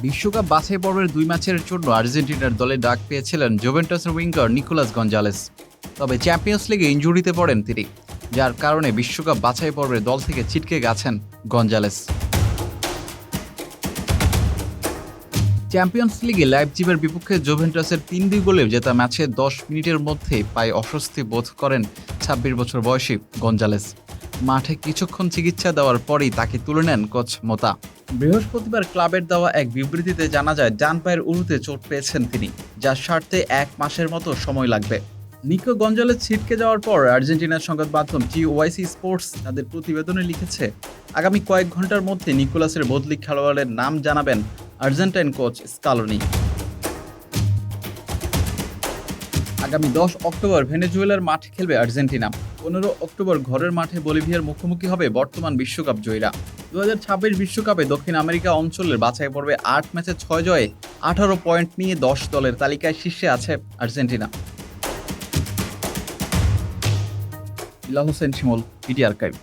বিশ্বকাপ বাছাই পর্বের 2 ম্যাচের জন্য আর্জেন্টিনার দলে ডাক পেয়েছিলেন জুভেন্টাসের উইঙ্গার নিকোলাস গঞ্জালেস। তবে চ্যাম্পিয়ন্স লিগে ইনজুরিতে পড়েন তিনি, যার কারণে বিশ্বকাপ বাছাই পর্বের দল থেকে ছিটকে গেছেন গঞ্জালেস। চ্যাম্পিয়ন্স লিগে লাইপজিগের বিপক্ষে জুভেন্টাসের 3-2 গোলে জেতা ম্যাচে 10 মিনিটের মধ্যেই পায়ে অস্বস্তি বোধ করেন 26 বছর বয়সী গঞ্জালেস। মাঠে কিছুক্ষণ চিকিৎসা দেওয়ার পরই তাকে তুলে নেন কোচ মোতা। বৃহস্পতিবার ক্লাবের দেওয়া এক বিবৃতিতে জানা যায়, ডান পায়ের উরুতে চোট পেয়েছেন তিনি, যার সারতে 1 মাসের মতো সময় লাগবে। নিকো গঞ্জালেস ছিটকে যাওয়ার পর আর্জেন্টিনার সংবাদ মাধ্যম TYC স্পোর্টস তাদের প্রতিবেদনে লিখেছে, আগামী কয়েক ঘন্টার মধ্যে নিকোলাসের বদলি খেলোয়াড়ের নাম জানাবেন আর্জেন্টাইন কোচ স্কালোনি। আগামী 10 অক্টোবর ভেনেজুয়েলার মাঠে খেলবে আর্জেন্টিনা। 15 অক্টোবর ঘরের মাঠে বলিভিয়ার মুখোমুখি হবে বর্তমান বিশ্বকাপ জয়ীরা। 2026 বিশ্বকাপে দক্ষিণ আমেরিকা অঞ্চলের বাছাই পর্বে 8 ম্যাচে 6 জয়ে 18 পয়েন্ট নিয়ে 10 দলের তালিকায় শীর্ষে আছে আর্জেন্টিনা। ইলা হোসেন শিমুল, পিটি আর্কাইভ।